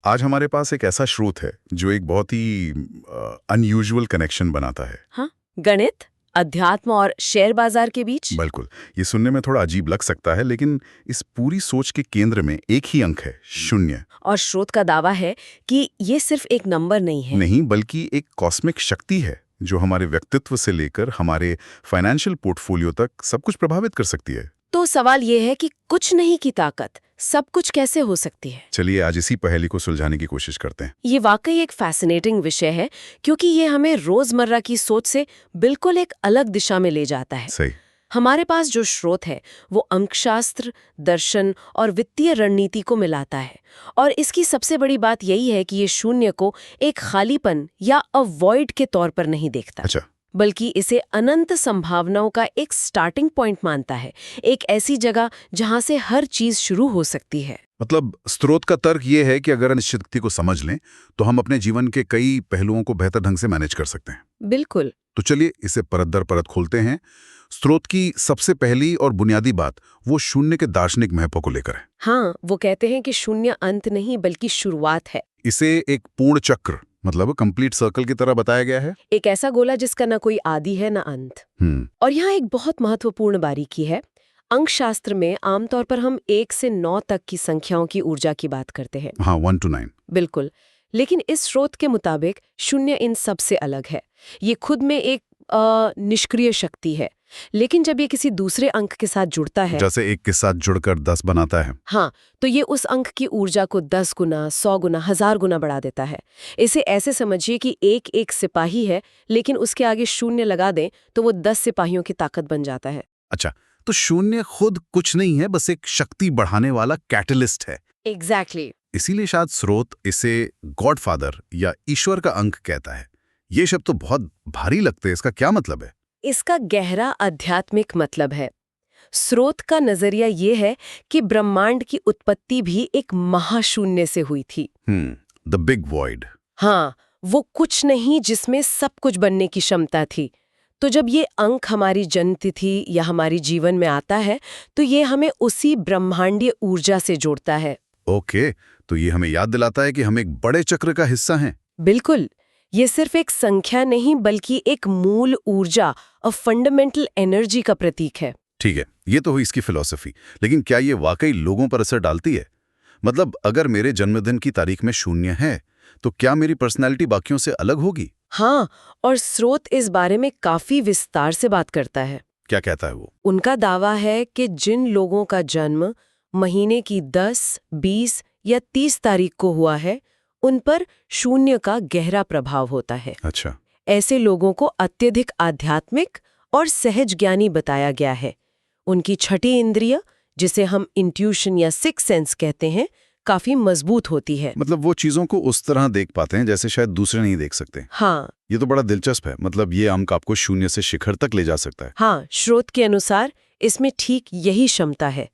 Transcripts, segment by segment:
आज हमारे पास एक ऐसा स्रोत है जो एक बहुत ही अनयूजुअल कनेक्शन बनाता है। हाँ, गणित, अध्यात्म और शेयर बाजार के बीच। बिल्कुल, ये सुनने में थोड़ा अजीब लग सकता है, लेकिन इस पूरी सोच के केंद्र में एक ही अंक है, शून्य। और स्रोत का दावा है कि ये सिर्फ एक नंबर नहीं है। नहीं, बल्कि एक कॉस्मिक शक्ति है जो हमारे व्यक्तित्व से लेकर हमारे फाइनेंशियल पोर्टफोलियो तक सब कुछ प्रभावित कर सकती है। तो सवाल ये है कि कुछ नहीं की ताकत सब कुछ कैसे हो सकती है। चलिए आज इसी पहेली को सुलझाने की कोशिश करते हैं। ये वाकई एक फैसिनेटिंग विषय है, क्योंकि ये हमें रोजमर्रा की सोच से बिल्कुल एक अलग दिशा में ले जाता है। सही। हमारे पास जो स्रोत है वो अंकशास्त्र, दर्शन और वित्तीय रणनीति को मिलाता है। और इसकी सबसे बड़ी बात यही है कि ये शून्य को एक खालीपन या अवॉइड के तौर पर नहीं देखता, अच्छा। बल्कि इसे अनंत संभावनाओं का एक स्टार्टिंग पॉइंट मानता है, एक ऐसी जगह जहां से हर चीज शुरू हो सकती है। मतलब स्रोत का तर्क ये है कि अगर अनिश्चितता को समझ लें तो हम अपने जीवन के कई पहलुओं को बेहतर ढंग से मैनेज कर सकते हैं। बिल्कुल। तो चलिए इसे परत दर परत खोलते हैं। स्रोत की सबसे पहली और बुनियादी बात वो शून्य के दार्शनिक महत्व को लेकर है। हाँ, वो कहते हैं कि शून्य अंत नहीं बल्कि शुरुआत है। इसे एक पूर्ण चक्र मतलब कंप्लीट सर्कल की तरह बताया गया है। एक ऐसा गोला जिसका ना कोई आदि है ना अंत। और यहाँ एक बहुत महत्वपूर्ण बारीकी है। अंकशास्त्र में आमतौर पर हम 1 से 9 तक की संख्याओं की ऊर्जा की बात करते हैं। हाँ, 1 to 9। बिल्कुल, लेकिन इस स्रोत के मुताबिक शून्य इन सब से अलग है। ये खुद में एक निष्क्रिय शक्ति है, लेकिन जब ये किसी दूसरे अंक के साथ जुड़ता है, जैसे 1 के साथ जुड़कर 10 बनाता है, हाँ, तो ये उस अंक की ऊर्जा को 10 गुना, 100 गुना, 1000 गुना बढ़ा देता है। इसे ऐसे समझिए कि एक सिपाही है, लेकिन उसके आगे शून्य लगा दें तो वो 10 सिपाहियों की ताकत बन जाता है। अच्छा, तो शून्य खुद कुछ नहीं है, बस एक शक्ति बढ़ाने वाला कैटलिस्ट है। एग्जैक्टली। इसीलिए शायद स्रोत इसे गॉडफादर या ईश्वर का अंक कहता है। ये शब्द तो बहुत भारी लगते हैं, इसका क्या मतलब है? इसका गहरा आध्यात्मिक मतलब है। स्रोत का नजरिया ये है कि ब्रह्मांड की उत्पत्ति भी एक महाशून्य से हुई थी। The big void. हाँ, वो कुछ नहीं जिसमें सब कुछ बनने की क्षमता थी। तो जब ये अंक हमारी जन्मतिथि या हमारी जीवन में आता है, तो ये हमें उसी ब्रह्मांडीय ऊर्जा से जोड़ता है। ओके, तो ये हमें याद दिलाता है कि हम एक बड़े चक्र का हिस्सा हैं। बिल्कुल, ये सिर्फ एक संख्या नहीं बल्कि एक मूल ऊर्जा और फंडामेंटल एनर्जी का प्रतीक है। ठीक है, ये तो हुई इसकी फिलॉसफी, लेकिन क्या ये वाकई लोगों पर असर डालती है? मतलब अगर मेरे जन्मदिन की तारीख में शून्य है, तो क्या मेरी पर्सनैलिटी बाकियों से अलग होगी? हाँ, और स्रोत इस बारे में काफी विस्तार से बात करता है। क्या कहता है वो? उनका दावा है कि जिन लोगों का जन्म महीने की 10, 20 या 30 तारीख को हुआ है, उन पर शून्य का गहरा प्रभाव होता है। अच्छा। ऐसे लोगों को अत्यधिक आध्यात्मिक और सहज ज्ञानी बताया गया है। उनकी छठी इंद्रिय, जिसे हम इंट्यूशन या सिक्स सेंस कहते हैं, काफी मजबूत होती है। मतलब वो चीजों को उस तरह देख पाते हैं जैसे शायद दूसरे नहीं देख सकते। हाँ। ये तो बड़ा दिलचस्प है। मतलब ये अंक आपको शून्य से शिखर तक ले जा सकता है। हाँ, स्रोत के अनुसार इसमें ठीक यही क्षमता है।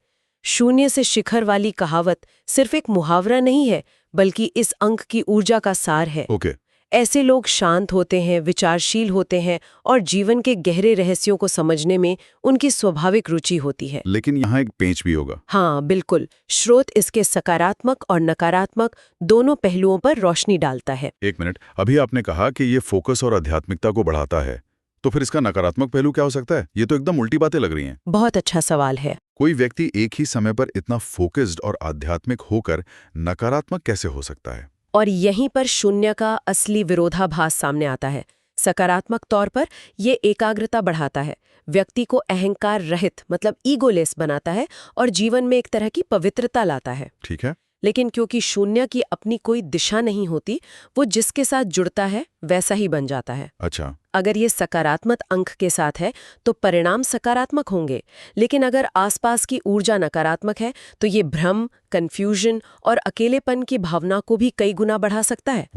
शून्य से शिखर वाली कहावत सिर्फ एक मुहावरा नहीं है, बल्कि इस अंक की ऊर्जा का सार है। ओके। ऐसे लोग शांत होते हैं, विचारशील होते हैं और जीवन के गहरे रहस्यों को समझने में उनकी स्वाभाविक रुचि होती है। लेकिन यहाँ एक पेंच भी होगा। हाँ, बिल्कुल। स्रोत इसके सकारात्मक और नकारात्मक दोनों पहलुओं पर रोशनी डालता है। एक मिनट, अभी आपने कहा कि ये फोकस और आध्यात्मिकता को बढ़ाता है, तो फिर इसका नकारात्मक पहलू क्या हो सकता है? ये तो एकदम उल्टी बातें लग रही हैं। बहुत अच्छा सवाल है। कोई व्यक्ति एक ही समय पर इतना फोकस्ड और आध्यात्मिक होकर नकारात्मक कैसे हो सकता है? और यहीं पर शून्य का असली विरोधाभास सामने आता है। सकारात्मक तौर पर ये एकाग्रता बढ़ाता है, व्यक्ति को अहंकार रहित मतलब ईगोलेस बनाता है और जीवन में एक तरह की पवित्रता लाता है। ठीक है। लेकिन क्योंकि शून्य की अपनी कोई दिशा नहीं होती, वो जिसके साथ जुड़ता है वैसा ही बन जाता है। अच्छा। अगर ये सकारात्मक अंक के साथ है तो परिणाम सकारात्मक होंगे, लेकिन अगर आसपास की ऊर्जा नकारात्मक है तो ये भ्रम, कंफ्यूजन और अकेलेपन की भावना को भी कई गुना बढ़ा सकता है।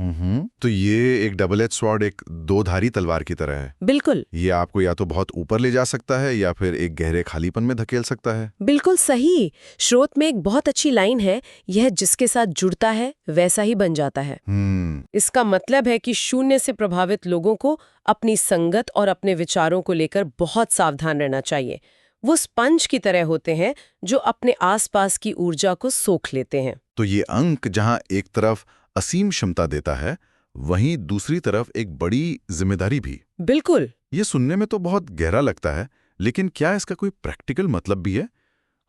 तो ये एक डबल एज स्वॉर्ड, एक दो-धारी तलवार की तरह है। बिल्कुल। ये आपको या तो बहुत ऊपर ले जा सकता है या फिर एक गहरे खालीपन में धकेल सकता है। बिल्कुल सही। स्रोत में एक बहुत अच्छी लाइन है, यह जिसके साथ जुड़ता है वैसा ही बन जाता है। इसका मतलब है कि शून्य से प्रभावित लोगों को अपनी संगत और अपने विचारों को लेकर बहुत सावधान रहना चाहिए। वो स्पंज की तरह होते हैं जो अपने आसपास की ऊर्जा को सोख लेते हैं। तो ये अंक जहां एक तरफ असीम क्षमता देता है, वहीं दूसरी तरफ एक बड़ी जिम्मेदारी भी। बिल्कुल। ये सुनने में तो बहुत गहरा लगता है, लेकिन क्या इसका कोई प्रैक्टिकल मतलब भी है?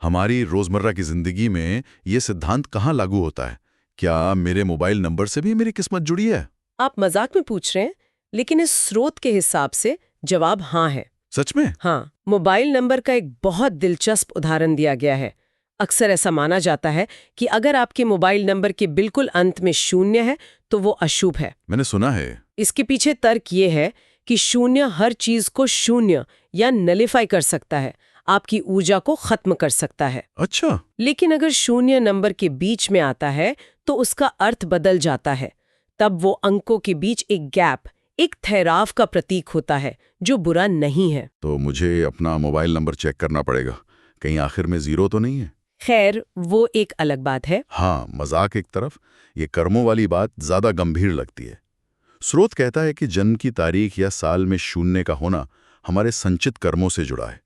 हमारी रोजमर्रा की जिंदगी में ये सिद्धांत कहाँ लागू होता है? क्या मेरे मोबाइल नंबर से भी मेरी किस्मत जुड़ी है? आप मजाक में पूछ रहे हैं, लेकिन इस स्रोत के हिसाब से जवाब हाँ है। सच में? हाँ, मोबाइल नंबर का एक बहुत दिलचस्प उदाहरण दिया गया है। अक्सर ऐसा माना जाता है कि अगर आपके मोबाइल नंबर के बिल्कुल अंत में 0 है तो वो अशुभ है। मैंने सुना है। इसके पीछे तर्क ये है कि 0 हर चीज को शून्य या नलिफाई कर सकता है, आपकी ऊर्जा को खत्म कर सकता है। अच्छा। लेकिन अगर 0 नंबर के बीच में आता है तो उसका अर्थ बदल जाता है। तब वो अंकों के बीच एक गैप, एक ठहराव का प्रतीक होता है, जो बुरा नहीं है। तो मुझे अपना मोबाइल नंबर चेक करना पड़ेगा, कहीं आखिर में 0 तो नहीं है। खैर, वो एक अलग बात है। हाँ, मजाक एक तरफ, ये कर्मों वाली बात ज्यादा गंभीर लगती है। स्रोत कहता है कि जन्म की तारीख या साल में 0 का होना हमारे संचित कर्मों से जुड़ा है।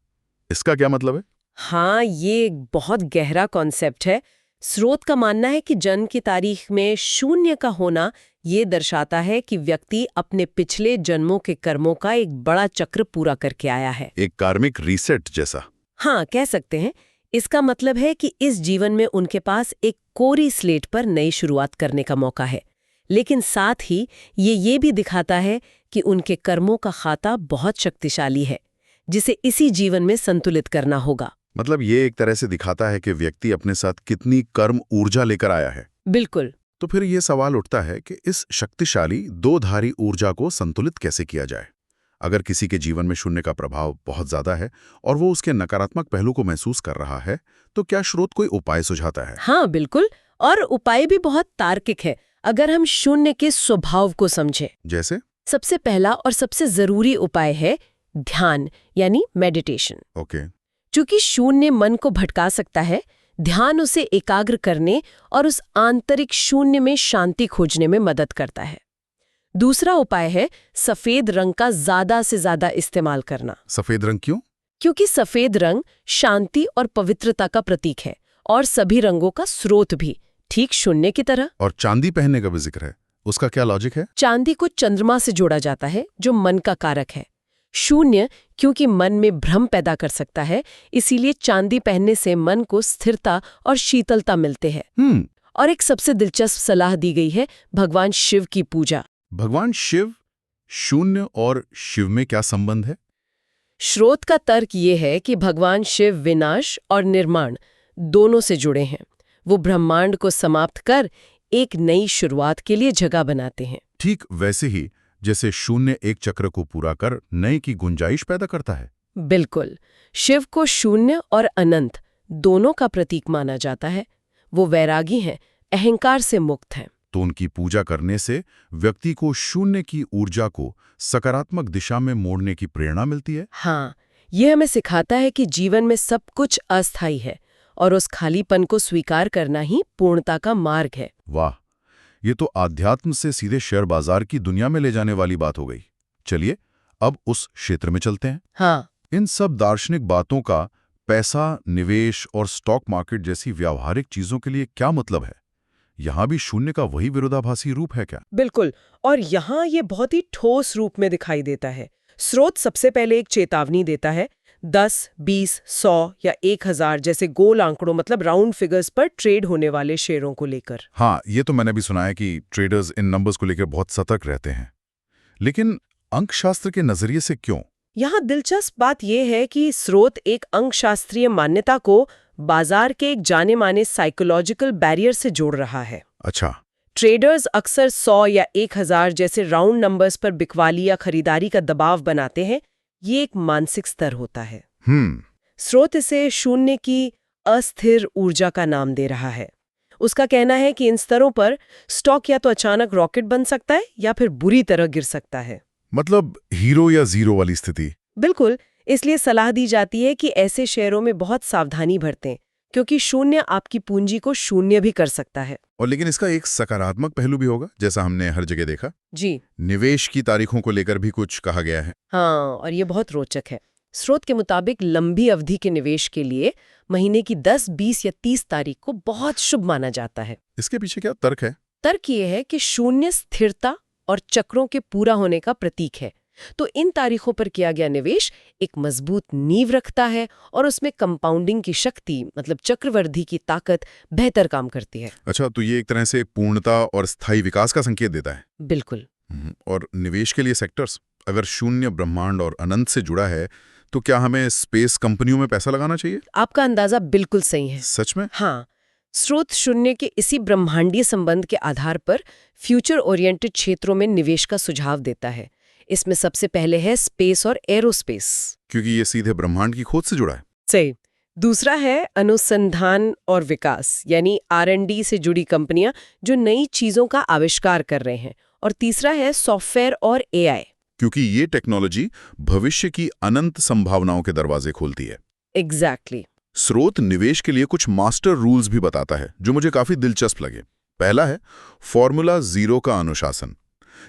इसका क्या मतलब है? हाँ, ये एक बहुत गहरा कॉन्सेप्ट है। स्रोत का मानना है कि जन्म की तारीख में 0 का होना ये दर्शाता है कि व्यक्ति अपने पिछले जन्मों के कर्मों का एक बड़ा चक्र पूरा करके आया है। एक कार्मिक रीसेट जैसा। हाँ, कह सकते हैं। इसका मतलब है कि इस जीवन में उनके पास एक कोरी स्लेट पर नई शुरुआत करने का मौका है। लेकिन साथ ही ये भी दिखाता है कि उनके कर्मों का खाता बहुत शक्तिशाली है, जिसे इसी जीवन में संतुलित करना होगा। मतलब ये एक तरह से दिखाता है कि व्यक्ति अपने साथ कितनी कर्म ऊर्जा लेकर आया है। बिल्कुल। तो फिर ये सवाल उठता है कि इस शक्तिशाली दो-धारी ऊर्जा को संतुलित कैसे किया जाए? अगर किसी के जीवन में 0 का प्रभाव बहुत ज्यादा है और वो उसके नकारात्मक पहलू को महसूस कर रहा है, तो क्या स्रोत कोई उपाय सुझाता है? हाँ, बिल्कुल। और उपाय भी बहुत तार्किक है, अगर हम 0 के स्वभाव को समझें। जैसे? सबसे पहला और सबसे जरूरी उपाय है ध्यान, यानी मेडिटेशन। ओके। चूंकि 0 मन को भटका सकता है, ध्यान उसे एकाग्र करने और उस आंतरिक 0 में शांति खोजने में मदद करता है। दूसरा उपाय है सफेद रंग का ज्यादा से ज्यादा इस्तेमाल करना। सफेद रंग क्यों? क्योंकि सफेद रंग शांति और पवित्रता का प्रतीक है और सभी रंगों का स्रोत भी, ठीक 0 की तरह। और चांदी पहनने का भी जिक्र है, उसका क्या लॉजिक है? चांदी को चंद्रमा से जोड़ा जाता है, जो मन का कारक है। 0 क्योंकि मन में भ्रम पैदा कर सकता है, इसीलिए चांदी पहनने से मन को स्थिरता और शीतलता मिलते हैं। और एक सबसे दिलचस्प सलाह दी गई है भगवान शिव की पूजा। भगवान शिव, 0 और शिव में क्या संबंध है? स्रोत का तर्क ये है कि भगवान शिव विनाश और निर्माण दोनों से जुड़े हैं। वो ब्रह्मांड को समाप्त कर एक नई शुरुआत के लिए जगह बनाते हैं। ठीक वैसे ही जैसे 0 एक चक्र को पूरा कर नए की गुंजाइश पैदा करता है। बिल्कुल। शिव को 0 और अनंत दोनों का प्रतीक माना जाता है। वो वैरागी हैं, अहंकार से मुक्त हैं। तो उनकी पूजा करने से व्यक्ति को 0 की ऊर्जा को सकारात्मक दिशा में मोड़ने की प्रेरणा मिलती है। हाँ, ये हमें सिखाता है कि जीवन में सब कुछ अस्थायी है और उस खालीपन को स्वीकार करना ही पूर्णता का मार्ग है। वाह, ये तो आध्यात्म से सीधे शेयर बाजार की दुनिया में ले जाने वाली बात हो गई। चलिए अब उस क्षेत्र में चलते हैं। हाँ, इन सब दार्शनिक बातों का पैसा, निवेश और स्टॉक मार्केट जैसी व्यावहारिक चीजों के लिए क्या मतलब है? यहाँ भी 0 का वही विरोधाभासी रूप है क्या? बिल्कुल। और यहाँ ये बहुत ही ठोस रूप में दिखाई देता है। स्रोत सबसे पहले एक चेतावनी देता है। 10, 20, 100 या 1000 जैसे गोल आंकड़ों, मतलब राउंड फिगर्स पर ट्रेड होने वाले शेयरों को लेकर। हाँ, ये तो मैंने भी सुना है कि ट्रेडर्स इन नंबर्स को लेकर बहुत सतर्क रहते हैं। लेकिन अंकशास्त्र के नजरिए से क्यों? यहाँ दिलचस्प बात यह है कि स्रोत एक अंकशास्त्रीय मान्यता को बाजार के एक जाने माने साइकोलॉजिकल बैरियर से जोड़ रहा है। अच्छा। ट्रेडर्स अक्सर 100 या 1000 जैसे राउंड नंबर्स पर बिकवाली या खरीदारी का दबाव बनाते हैं। ये एक मानसिक स्तर होता है। स्रोत इसे 0 की अस्थिर ऊर्जा का नाम दे रहा है। उसका कहना है कि इन स्तरों पर स्टॉक या तो अचानक रॉकेट बन सकता है या फिर बुरी तरह गिर सकता है। मतलब हीरो या जीरो वाली स्थिति। बिल्कुल। इसलिए सलाह दी जाती है कि ऐसे शेयरों में बहुत सावधानी बरतें, क्योंकि 0 आपकी पूंजी को 0 भी कर सकता है। और लेकिन इसका एक सकारात्मक पहलू भी होगा, जैसा हमने हर जगह देखा। जी। निवेश की तारीखों को लेकर भी कुछ कहा गया है। हाँ, और ये बहुत रोचक है। स्रोत के मुताबिक लंबी अवधि के निवेश के लिए महीने की 10, 20 या 30 तारीख को बहुत शुभ माना जाता है। इसके पीछे क्या तर्क है? तर्क ये है कि शून्य स्थिरता और चक्रों के पूरा होने का प्रतीक है। तो इन तारीखों पर किया गया निवेश एक मजबूत नींव रखता है और उसमें कंपाउंडिंग की शक्ति मतलब चक्रवृद्धि की ताकत बेहतर काम करती है। अच्छा, तो ये एक तरह से पूर्णता और स्थायी विकास का संकेत देता है। बिल्कुल। और निवेश के लिए सेक्टर्स, अगर शून्य ब्रह्मांड और अनंत से जुड़ा है तो क्या हमें स्पेस कंपनियों में पैसा लगाना चाहिए? आपका अंदाजा बिल्कुल सही है। सच में? हाँ, स्रोत शून्य के इसी ब्रह्मांडीय संबंध के आधार पर फ्यूचर ओरिएंटेड क्षेत्रों में निवेश का सुझाव देता है। इसमें सबसे पहले है स्पेस और एरोस्पेस, क्योंकि ये सीधे ब्रह्मांड की खोज से जुड़ा है। सही। दूसरा है अनुसंधान और विकास यानी R&D से जुड़ी कंपनियां जो नई चीजों का आविष्कार कर रहे हैं। और तीसरा है सॉफ्टवेयर और AI, क्योंकि ये टेक्नोलॉजी भविष्य की अनंत संभावनाओं के दरवाजे खोलती है। एग्जैक्टली। स्रोत निवेश के लिए कुछ मास्टर रूल्स भी बताता है जो मुझे काफी दिलचस्प लगे। पहला है फॉर्मूला 0 का अनुशासन।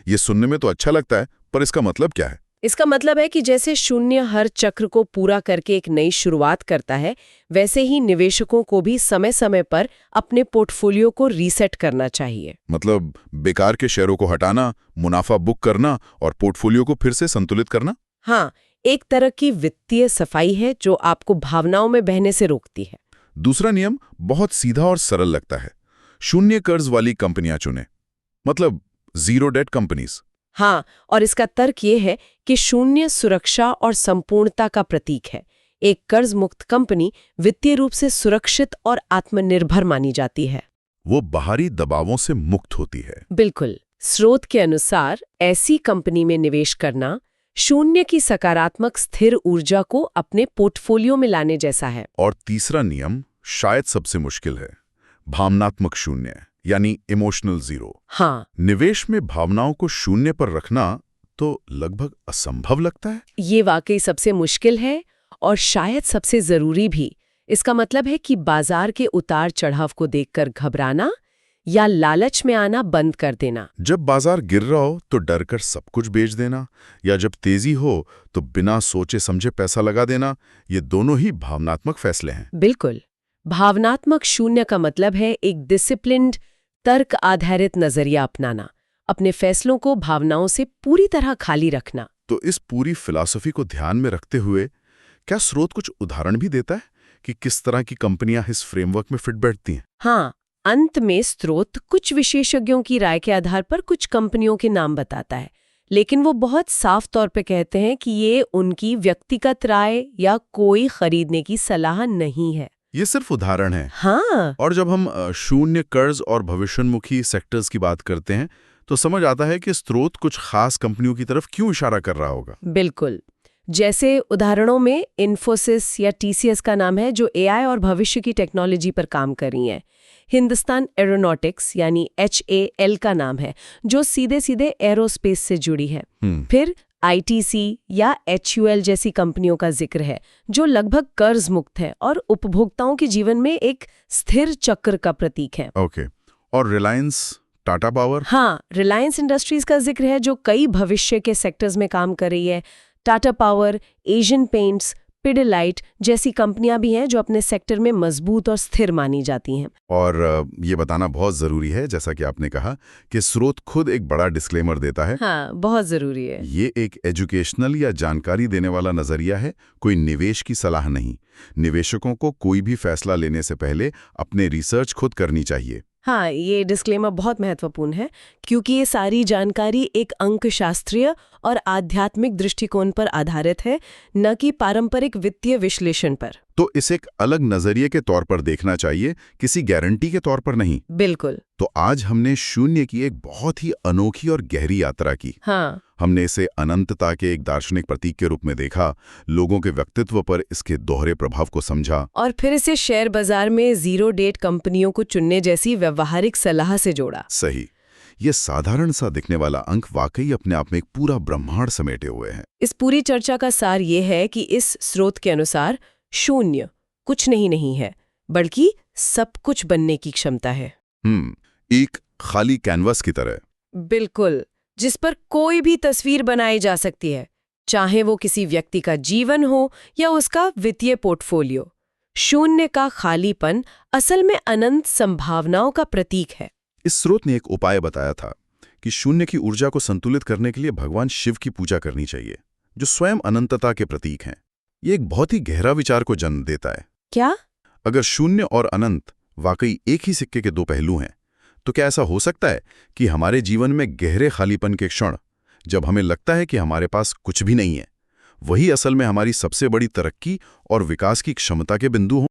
ये सुनने में तो अच्छा लगता है, पर इसका मतलब क्या है? इसका मतलब है कि जैसे शून्य हर चक्र को पूरा करके एक नई शुरुआत करता है, वैसे ही निवेशकों को भी समय समय पर अपने पोर्टफोलियो को रीसेट करना चाहिए। मतलब बेकार के शेयरों को हटाना, मुनाफा बुक करना और पोर्टफोलियो को फिर से संतुलित करना। हाँ, एक तरह की वित्तीय सफाई है जो आपको भावनाओं में बहने से रोकती है। दूसरा नियम बहुत सीधा और सरल लगता है। शून्य कर्ज वाली कंपनियां चुनें, मतलब जीरो डेट कंपनीज। हाँ, और इसका तर्क ये है कि शून्य सुरक्षा और संपूर्णता का प्रतीक है। एक कर्ज मुक्त कंपनी वित्तीय रूप से सुरक्षित और आत्मनिर्भर मानी जाती है। वो बाहरी दबावों से मुक्त होती है। बिल्कुल। स्रोत के अनुसार ऐसी कंपनी में निवेश करना शून्य की सकारात्मक स्थिर ऊर्जा को अपने पोर्टफोलियो में लाने जैसा है। और तीसरा नियम शायद सबसे मुश्किल है, भावनात्मक शून्य यानी इमोशनल जीरो। हाँ, निवेश में भावनाओं को शून्य पर रखना तो लगभग असंभव लगता है। ये वाकई सबसे मुश्किल है और शायद सबसे जरूरी भी। इसका मतलब है कि बाजार के उतार चढ़ाव को देखकर घबराना या लालच में आना बंद कर देना। जब बाजार गिर रहा हो तो डर कर सब कुछ बेच देना, या जब तेजी हो तो बिना सोचे समझे पैसा लगा देना, ये दोनों ही भावनात्मक फैसले हैं। बिल्कुल। भावनात्मक शून्य का मतलब है एक डिसिप्लिन्ड तर्क आधारित नजरिया अपनाना, अपने फैसलों को भावनाओं से पूरी तरह खाली रखना। तो इस पूरी फिलॉसफी को ध्यान में रखते हुए क्या स्रोत कुछ उदाहरण भी देता है कि किस तरह की कंपनियां इस फ्रेमवर्क में फिट बैठती हैं? हाँ, अंत में स्रोत कुछ विशेषज्ञों की राय के आधार पर कुछ कंपनियों के नाम बताता है, लेकिन वो बहुत साफ तौर पे कहते हैं कि ये उनकी व्यक्तिगत राय या कोई खरीदने की सलाह नहीं है। ये सिर्फ उदाहरण है। हाँ, और जब हम शून्य कर्ज और भविष्योन्मुखी सेक्टर्स की बात करते हैं तो समझ आता है कि स्रोत कुछ खास कंपनियों की तरफ क्यों इशारा कर रहा होगा। बिल्कुल। जैसे उदाहरणों में इन्फोसिस या TCS का नाम है जो AI और भविष्य की टेक्नोलॉजी पर काम कर रही हैं। हिंदुस्तान एरोनॉटिक्स यानी HAL का नाम है जो सीधे सीधे एरोस्पेस से जुड़ी है। फिर ITC या HUL जैसी कंपनियों का जिक्र है जो लगभग कर्ज मुक्त है और उपभोक्ताओं के जीवन में एक स्थिर चक्र का प्रतीक है। ओके। और रिलायंस, टाटा पावर? हाँ, रिलायंस इंडस्ट्रीज का जिक्र है जो कई भविष्य के सेक्टर्स में काम कर रही है। Tata power, Asian paints, Pidilite जैसी कंपनियां भी हैं जो अपने सेक्टर में मजबूत और स्थिर मानी जाती हैं। और ये बताना बहुत ज़रूरी है, जैसा कि आपने कहा, कि स्रोत खुद एक बड़ा डिस्क्लेमर देता है। हाँ, बहुत ज़रूरी है। ये एक एजुकेशनल या जानकारी देने वाला नज़रिया है, कोई निवेश की सलाह नहीं। निवेशकों को कोई भी फैसला लेने से पहले अपने रिसर्च खुद करनी चाहिए। हाँ, ये डिस्क्लेमर बहुत महत्वपूर्ण है क्योंकि ये सारी जानकारी एक अंकशास्त्रीय और आध्यात्मिक दृष्टिकोण पर आधारित है, न कि पारंपरिक वित्तीय विश्लेषण पर। तो इसे एक अलग नजरिए के तौर पर देखना चाहिए, किसी गारंटी के तौर पर नहीं। बिल्कुल। तो आज हमने शून्य की एक बहुत ही अनोखी और गहरी यात्रा की। हाँ, हमने इसे अनंतता के एक दार्शनिक प्रतीक के रूप में देखा, लोगों के व्यक्तित्व पर इसके दोहरे प्रभाव को समझा, और फिर इसे शेयर बाजार में जीरो डेट कंपनियों को चुनने जैसी व्यवहारिक सलाह से जोड़ा। सही। ये साधारण सा दिखने वाला अंक वाकई अपने आप में एक पूरा ब्रह्मांड समेटे हुए हैं। इस पूरी चर्चा का सार ये है कि इस स्रोत के अनुसार शून्य कुछ नहीं है, बल्कि सब कुछ बनने की क्षमता है। एक खाली कैनवस की तरह। बिल्कुल, जिस पर कोई भी तस्वीर बनाई जा सकती है, चाहे वो किसी व्यक्ति का जीवन हो या उसका वित्तीय पोर्टफोलियो। शून्य का खालीपन असल में अनंत संभावनाओं का प्रतीक है। इस स्रोत ने एक उपाय बताया था कि शून्य की ऊर्जा को संतुलित करने के लिए भगवान शिव की पूजा करनी चाहिए, जो स्वयं अनंतता के प्रतीक हैं। ये एक बहुत ही गहरा विचार को जन्म देता है। क्या? अगर शून्य और अनंत वाकई एक ही सिक्के के दो पहलू हैं, तो क्या ऐसा हो सकता है कि हमारे जीवन में गहरे खालीपन के क्षण, जब हमें लगता है कि हमारे पास कुछ भी नहीं है, वही असल में हमारी सबसे बड़ी तरक्की और विकास की क्षमता के बिंदु हों?